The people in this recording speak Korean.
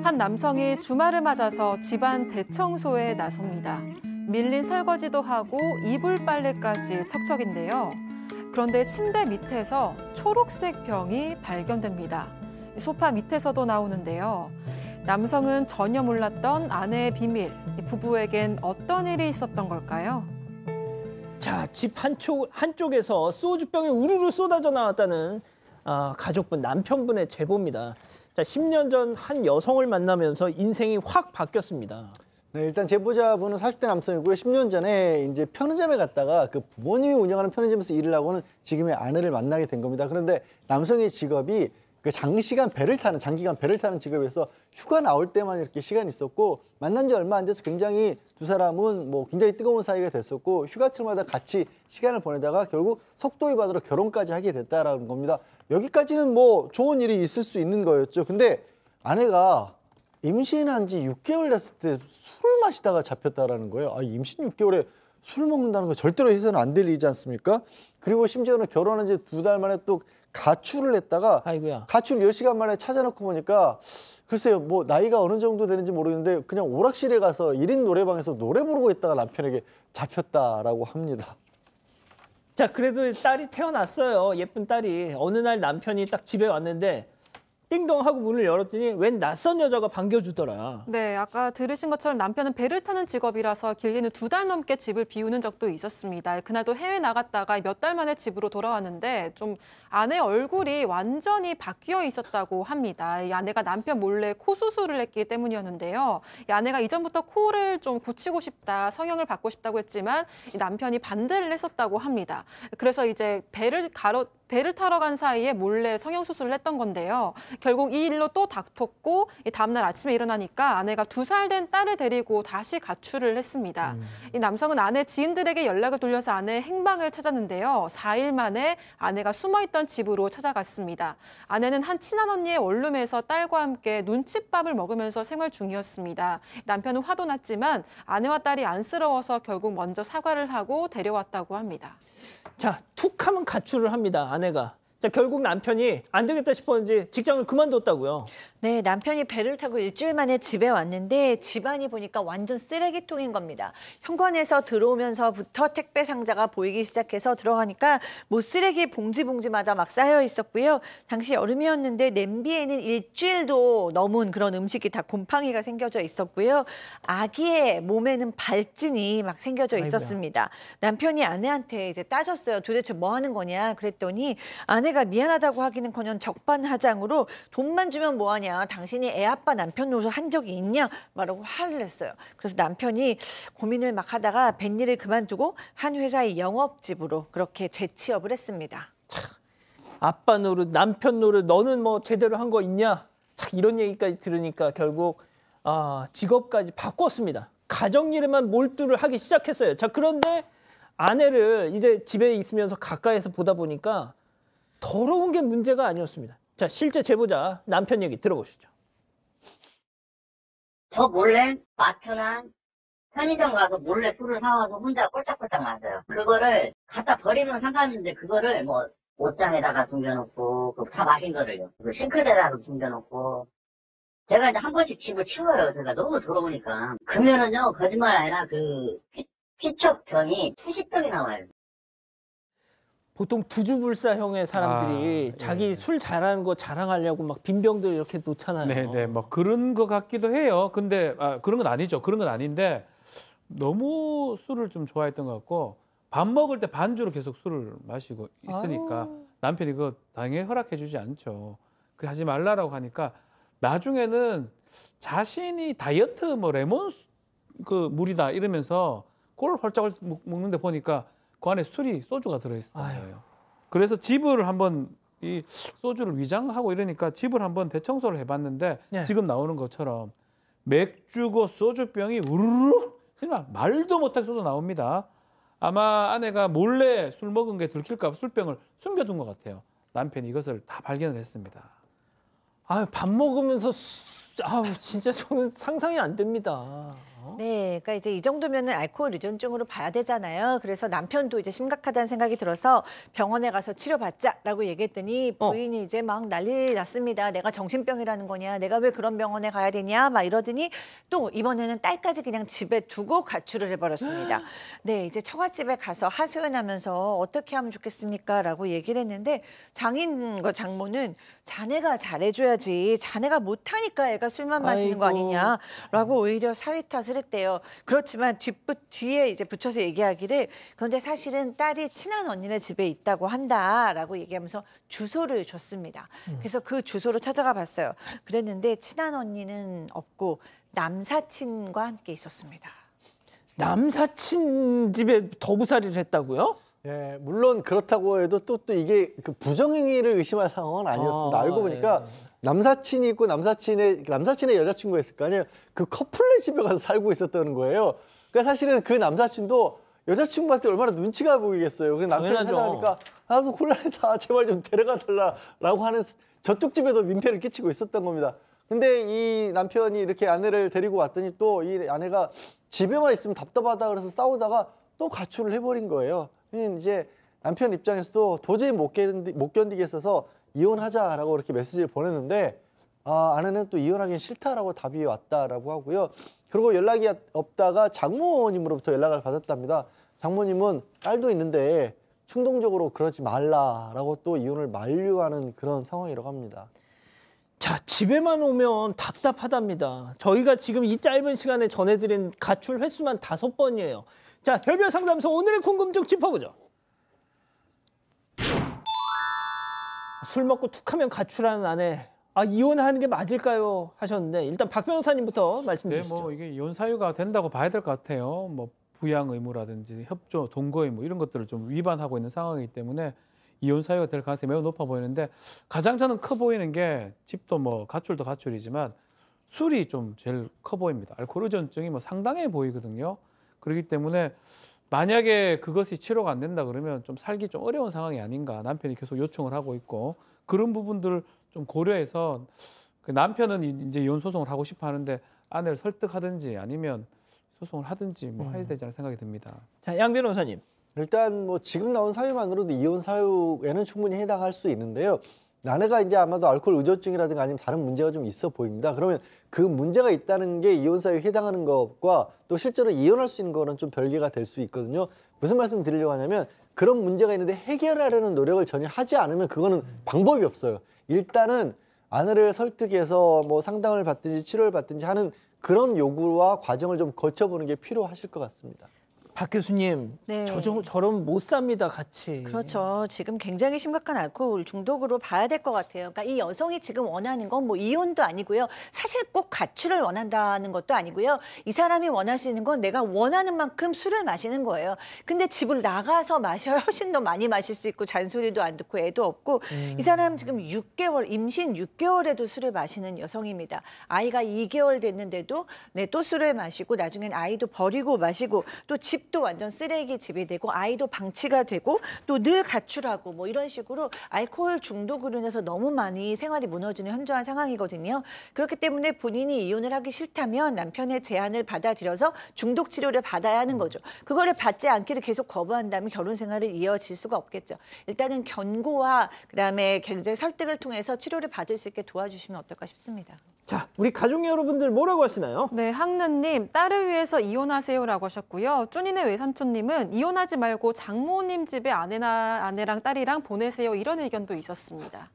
한 남성이 주말을 맞아서 집안 대청소에 나섭니다. 밀린 설거지도 하고 이불 빨래까지 척척인데요. 그런데 침대 밑에서 초록색 병이 발견됩니다. 소파 밑에서도 나오는데요. 남성은 전혀 몰랐던 아내의 비밀. 부부에겐 어떤 일이 있었던 걸까요? 자, 집 한쪽에서 소주병이 우르르 쏟아져 나왔다는 가족분, 남편분의 제보입니다. 자, 10년 전 한 여성을 만나면서 인생이 확 바뀌었습니다. 네, 일단 제보자분은 40대 남성이고요. 10년 전에 이제 편의점에 갔다가 그 부모님이 운영하는 편의점에서 일을 하고는 지금의 아내를 만나게 된 겁니다. 그런데 남성의 직업이 그 장기간 배를 타는 직업에서 휴가 나올 때만 이렇게 시간이 있었고 만난 지 얼마 안 돼서 굉장히 두 사람은 뭐 굉장히 뜨거운 사이가 됐었고 휴가철마다 같이 시간을 보내다가 결국 속도 위반으로 결혼까지 하게 됐다라는 겁니다. 여기까지는 뭐 좋은 일이 있을 수 있는 거였죠. 근데 아내가 임신한 지 6개월 됐을 때 술을 마시다가 잡혔다라는 거예요. 임신 6개월에 술을 먹는다는 거 절대로 해서는 안 될 일이지 않습니까? 그리고 심지어는 결혼한 지 2달 만에 또 가출을 했다가 아이고야. 가출 10시간 만에 찾아놓고 보니까 글쎄요, 뭐 나이가 어느 정도 되는지 모르겠는데 그냥 오락실에 가서 1인 노래방에서 노래 부르고 있다가 남편에게 잡혔다라고 합니다. 자, 그래도 딸이 태어났어요. 예쁜 딸이. 어느 날 남편이 딱 집에 왔는데 띵동 하고 문을 열었더니 웬 낯선 여자가 반겨주더라. 네, 아까 들으신 것처럼 남편은 배를 타는 직업이라서 길게는 2달 넘게 집을 비우는 적도 있었습니다. 그날도 해외 나갔다가 몇 달 만에 집으로 돌아왔는데 좀 아내 얼굴이 완전히 바뀌어 있었다고 합니다. 이 아내가 남편 몰래 코 수술을 했기 때문이었는데요. 이 아내가 이전부터 코를 좀 고치고 싶다, 성형을 받고 싶다고 했지만 이 남편이 반대를 했었다고 합니다. 그래서 이제 배를 타러 간 사이에 몰래 성형수술을 했던 건데요. 결국 이 일로 또 다퉜고 다음날 아침에 일어나니까 아내가 2살 된 딸을 데리고 다시 가출을 했습니다. 이 남성은 아내 지인들에게 연락을 돌려서 아내의 행방을 찾았는데요. 4일 만에 아내가 숨어있던 집으로 찾아갔습니다. 아내는 한 친한 언니의 원룸에서 딸과 함께 눈칫밥을 먹으면서 생활 중이었습니다. 남편은 화도 났지만 아내와 딸이 안쓰러워서 결국 먼저 사과를 하고 데려왔다고 합니다. 자, 툭 하면 가출을 합니다, 아내가. 자, 결국 남편이 안 되겠다 싶었는지 직장을 그만뒀다고요. 네, 남편이 배를 타고 일주일 만에 집에 왔는데 집안이 보니까 완전 쓰레기통인 겁니다. 현관에서 들어오면서부터 택배 상자가 보이기 시작해서 들어가니까 뭐 쓰레기 봉지마다 막 쌓여 있었고요. 당시 여름이었는데 냄비에는 일주일도 넘은 그런 음식이 다 곰팡이가 생겨져 있었고요. 아기의 몸에는 발진이 막 생겨져 있었습니다. 남편이 아내한테 이제 따졌어요. 도대체 뭐 하는 거냐 그랬더니 아내가 미안하다고 하기는커녕 적반하장으로 돈만 주면 뭐하냐. 당신이 애 아빠 남편 노릇 한 적이 있냐? 말하고 화를 냈어요. 그래서 남편이 고민을 막 하다가 뱃일을 그만두고 한 회사의 영업직으로 그렇게 재취업을 했습니다. 아빠 노릇, 남편 노릇, 너는 뭐 제대로 한 거 있냐? 이런 얘기까지 들으니까 결국 직업까지 바꿨습니다. 가정일에만 몰두를 하기 시작했어요. 자, 그런데 아내를 이제 집에 있으면서 가까이서 보다 보니까 더러운 게 문제가 아니었습니다. 자, 실제 제보자 남편 얘기 들어보시죠. 저 몰래 마트나 편의점 가서 몰래 술을 사와서 혼자 꼴짝꼴짝 마셔요. 그거를 갖다 버리면 상관없는데 그거를 뭐 옷장에다가 숨겨놓고 다 마신 거를요. 그 싱크대에다가 숨겨놓고 제가 이제 한 번씩 집을 치워요. 제가 너무 더러우니까. 그러면은요 거짓말 아니라 그 피척병이 수십 병이 나와요. 보통 두주불사형의 사람들이 자기 술 잘하는 거 자랑하려고 막 빈병들 이렇게 놓잖아요. 네네, 뭐 그런 것 같기도 해요. 근데 그런 건 아니죠. 그런 건 아닌데 너무 술을 좀 좋아했던 것 같고 밥 먹을 때 반주로 계속 술을 마시고 있으니까 남편이 그거 당연히 허락해주지 않죠. 그 하지 말라라고 하니까 나중에는 자신이 다이어트 뭐 레몬 그 물이다 이러면서 그걸 홀짝홀 먹는데 보니까 그 안에 소주가 들어있었던 거예요. 그래서 집을 한번 이 소주를 위장하고 이러니까 집을 한번 대청소를 해봤는데 지금 나오는 것처럼 맥주고 소주병이 우르르 정말 말도 못할 소도 나옵니다. 아마 아내가 몰래 술 먹은 게 들킬까 봐 술병을 숨겨둔 것 같아요. 남편이 이것을 다 발견을 했습니다. 밥 먹으면서 진짜 저는 상상이 안 됩니다. 네, 그러니까 이제 이 정도면은 알코올 의존증으로 봐야 되잖아요. 그래서 남편도 이제 심각하다는 생각이 들어서 병원에 가서 치료받자라고 얘기했더니 부인이 이제 막 난리 났습니다. 내가 정신병이라는 거냐, 내가 왜 그런 병원에 가야 되냐, 막 이러더니 또 이번에는 딸까지 그냥 집에 두고 가출을 해버렸습니다. 네, 이제 처갓집에 가서 하소연하면서 어떻게 하면 좋겠습니까?라고 얘기를 했는데 장인과 장모는 자네가 잘해줘야지, 자네가 못하니까 애가 술만 마시는 거 아니냐라고 오히려 사위 탓을 했대요. 그렇지만 뒤에 이제 붙여서 얘기하기를 그런데 사실은 딸이 친한 언니네 집에 있다고 한다라고 얘기하면서 주소를 줬습니다. 그래서 그 주소로 찾아가 봤어요. 그랬는데 친한 언니는 없고 남사친과 함께 있었습니다. 남사친 집에 더부살이를 했다고요? 예, 물론 그렇다고 해도 또 이게 그 부정행위를 의심할 상황은 아니었습니다. 알고 보니까 남사친이 있고 남사친의 여자친구가 있을 거 아니에요. 그 커플의 집에 가서 살고 있었다는 거예요. 그러니까 사실은 그 남사친도 여자친구한테 얼마나 눈치가 보이겠어요. 그래서 남편이 찾아가니까 나도 곤란하다, 제발 좀 데려가 달라라고 하는 저쪽 집에도 민폐를 끼치고 있었던 겁니다. 근데 이 남편이 이렇게 아내를 데리고 왔더니 또 이 아내가 집에만 있으면 답답하다 그래서 싸우다가 또 가출을 해버린 거예요. 이제 남편 입장에서도 도저히 못 견디겠어서 이혼하자라고 이렇게 메시지를 보냈는데 아내는 또 이혼하기는 싫다라고 답이 왔다라고 하고요. 그리고 연락이 없다가 장모님으로부터 연락을 받았답니다. 장모님은 딸도 있는데 충동적으로 그러지 말라라고 또 이혼을 만류하는 그런 상황이라고 합니다. 자, 집에만 오면 답답하답니다. 저희가 지금 이 짧은 시간에 전해드린 가출 횟수만 5번이에요. 자, 별별 상담소 오늘의 궁금증 짚어보죠. 술 먹고 툭하면 가출하는 아내. 이혼하는 게 맞을까요? 하셨는데 일단 박 변호사님부터 말씀 주시죠. 네, 뭐 이게 이혼 사유가 된다고 봐야 될 것 같아요. 뭐 부양 의무라든지 협조, 동거 의무 이런 것들을 좀 위반하고 있는 상황이기 때문에 이혼 사유가 될 가능성이 매우 높아 보이는데 가장 저는 커 보이는 게 집도 뭐 가출도 가출이지만 술이 좀 제일 커 보입니다. 알코올 의존증이 뭐 상당해 보이거든요. 그렇기 때문에 만약에 그것이 치료가 안 된다 그러면 좀 살기 좀 어려운 상황이 아닌가. 남편이 계속 요청을 하고 있고 그런 부분들을 좀 고려해서 그 남편은 이제 이혼 소송을 하고 싶어 하는데 아내를 설득하든지 아니면 소송을 하든지 뭐 해야 되지 않을 생각이 듭니다. 자, 양 변호사님. 일단 뭐 지금 나온 사유만으로도 이혼 사유에는 충분히 해당할 수 있는데요. 아내가 이제 아마도 알코올 의존증이라든가 아니면 다른 문제가 좀 있어 보입니다. 그러면 그 문제가 있다는 게 이혼 사유에 해당하는 것과 또 실제로 이혼할 수 있는 거는 좀 별개가 될 수 있거든요. 무슨 말씀 드리려고 하냐면 그런 문제가 있는데 해결하려는 노력을 전혀 하지 않으면 그거는 방법이 없어요. 일단은 아내를 설득해서 뭐 상담을 받든지 치료를 받든지 하는 그런 요구와 과정을 좀 거쳐보는 게 필요하실 것 같습니다. 박 교수님, 네. 저러면 못 삽니다, 같이. 그렇죠. 지금 굉장히 심각한 알코올 중독으로 봐야 될 것 같아요. 그러니까 이 여성이 지금 원하는 건 뭐 이혼도 아니고요. 사실 꼭 가출을 원한다는 것도 아니고요. 이 사람이 원하시는 건 내가 원하는 만큼 술을 마시는 거예요. 근데 집을 나가서 마셔야 훨씬 더 많이 마실 수 있고 잔소리도 안 듣고 애도 없고 이 사람 지금 6개월, 임신 6개월에도 술을 마시는 여성입니다. 아이가 2개월 됐는데도 또 술을 마시고 나중엔 아이도 버리고 마시고 또 집도 완전 쓰레기 집이 되고 아이도 방치가 되고 또 늘 가출하고 뭐 이런 식으로 알코올 중독으로 인해서 너무 많이 생활이 무너지는 현저한 상황이거든요. 그렇기 때문에 본인이 이혼을 하기 싫다면 남편의 제안을 받아들여서 중독 치료를 받아야 하는 거죠. 그거를 받지 않기를 계속 거부한다면 결혼 생활을 이어질 수가 없겠죠. 일단은 견고와 그다음에 굉장히 설득을 통해서 치료를 받을 수 있게 도와주시면 어떨까 싶습니다. 자, 우리 가족 여러분들 뭐라고 하시나요? 네, 항는님 딸을 위해서 이혼하세요라고 하셨고요. 쭈니네 외삼촌님은 이혼하지 말고 장모님 집에 아내랑 딸이랑 보내세요 이런 의견도 있었습니다.